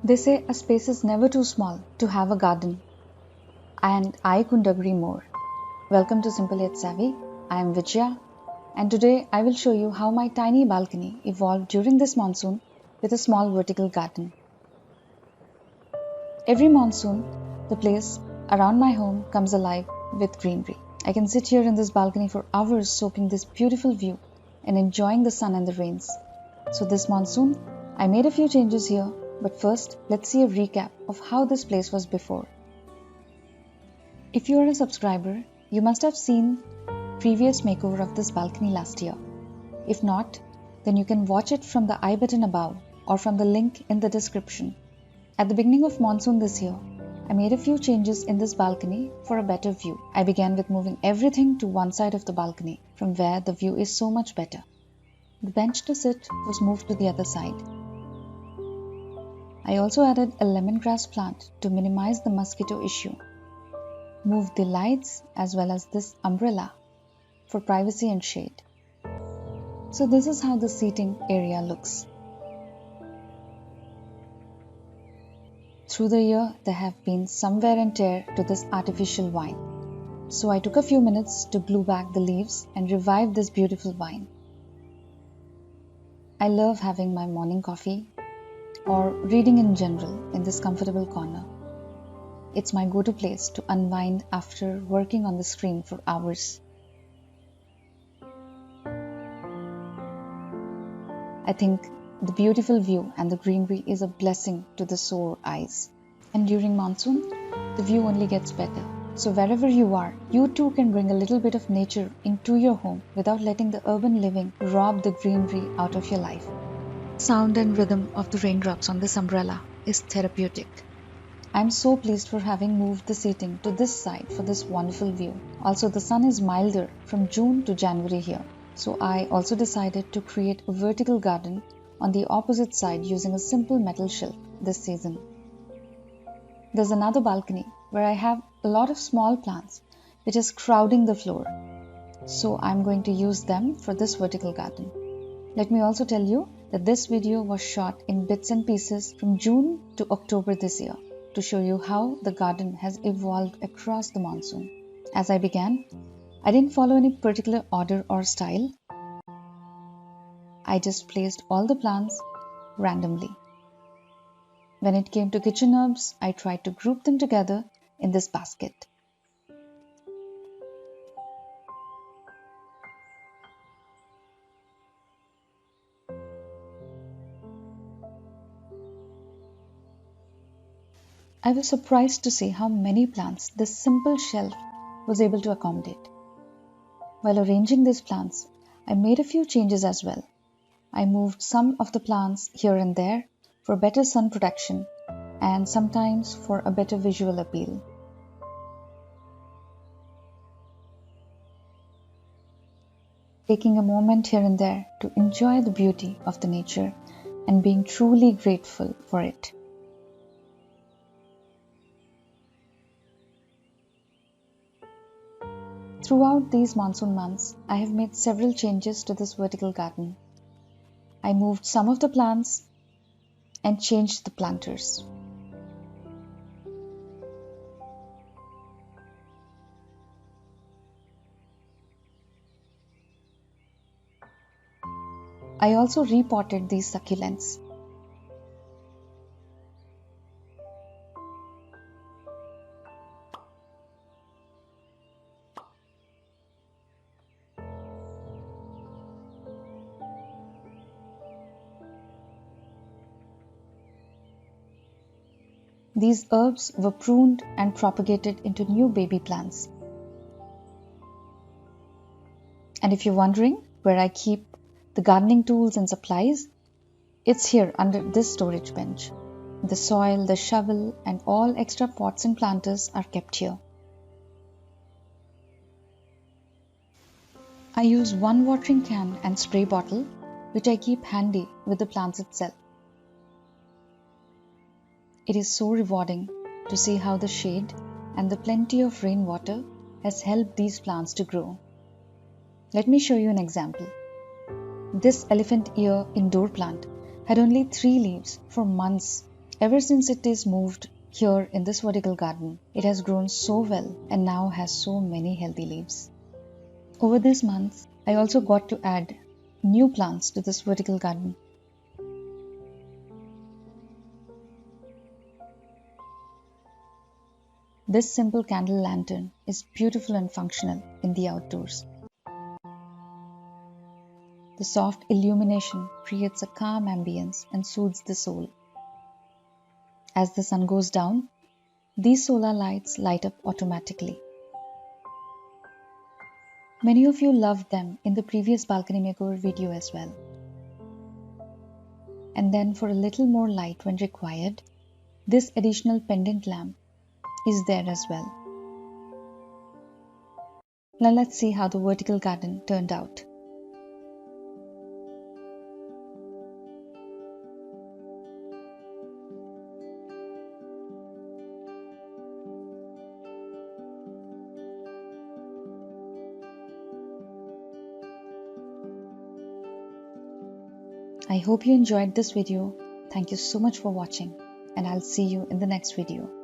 They say a space is never too small to have a garden, and I couldn't agree more. Welcome to Simple Yet Savvy. I am Vijaya, and today I will show you how my tiny balcony evolved during this monsoon with a small vertical garden. Every monsoon, the place around my home comes alive with greenery. I can sit here in this balcony for hours soaking this beautiful view and enjoying the sun and the rains. So this monsoon, I made a few changes here, but first let's see a recap of how this place was before. If you are a subscriber, you must have seen previous makeover of this balcony last year. If not, then you can watch it from the I button above or from the link in the description. At the beginning of monsoon this year, I made a few changes in this balcony for a better view. I began with moving everything to one side of the balcony, from where the view is so much better. The bench to sit was moved to the other side. I also added a lemongrass plant to minimize the mosquito issue. Moved the lights as well as this umbrella for privacy and shade. So this is how the seating area looks. Through the year, there have been some wear and tear to this artificial vine. So I took a few minutes to glue back the leaves and revive this beautiful vine. I love having my morning coffee or reading in general in this comfortable corner. It's my go-to place to unwind after working on the screen for hours. I think the beautiful view and the greenery is a blessing to the sore eyes. And during monsoon, the view only gets better. So wherever you are, you too can bring a little bit of nature into your home without letting the urban living rob the greenery out of your life. Sound and rhythm of the raindrops on this umbrella is therapeutic. I'm so pleased for having moved the seating to this side for this wonderful view. Also, the sun is milder from June to January here. So I also decided to create a vertical garden on the opposite side using a simple metal shelf this season. There's another balcony where I have a lot of small plants which is crowding the floor. So I'm going to use them for this vertical garden. Let me also tell you that this video was shot in bits and pieces from June to October this year to show you how the garden has evolved across the monsoon. As I began, I didn't follow any particular order or style. I just placed all the plants randomly. When it came to kitchen herbs, I tried to group them together in this basket. I was surprised to see how many plants this simple shelf was able to accommodate. While arranging these plants, I made a few changes as well. I moved some of the plants here and there for better sun protection and sometimes for a better visual appeal. Taking a moment here and there to enjoy the beauty of the nature and being truly grateful for it. Throughout these monsoon months, I have made several changes to this vertical garden. I moved some of the plants and changed the planters. I also repotted these succulents. These herbs were pruned and propagated into new baby plants. And if you're wondering where I keep the gardening tools and supplies, it's here under this storage bench. The soil, the shovel, and all extra pots and planters are kept here. I use one watering can and spray bottle, which I keep handy with the plants itself. It is so rewarding to see how the shade and the plenty of rainwater has helped these plants to grow. Let me show you an example. This elephant ear indoor plant had only 3 leaves for months Ever since it is moved here in this vertical garden, it has grown so well and now has so many healthy leaves. Over these months, I also got to add new plants to this vertical garden. This simple candle lantern is beautiful and functional in the outdoors. The soft illumination creates a calm ambience and soothes the soul. As the sun goes down, these solar lights light up automatically. Many of you loved them in the previous balcony makeover video as well. And then for a little more light when required, this additional pendant lamp is there as well. Now let's see how the vertical garden turned out. I hope you enjoyed this video. Thank you so much for watching, and I'll see you in the next video.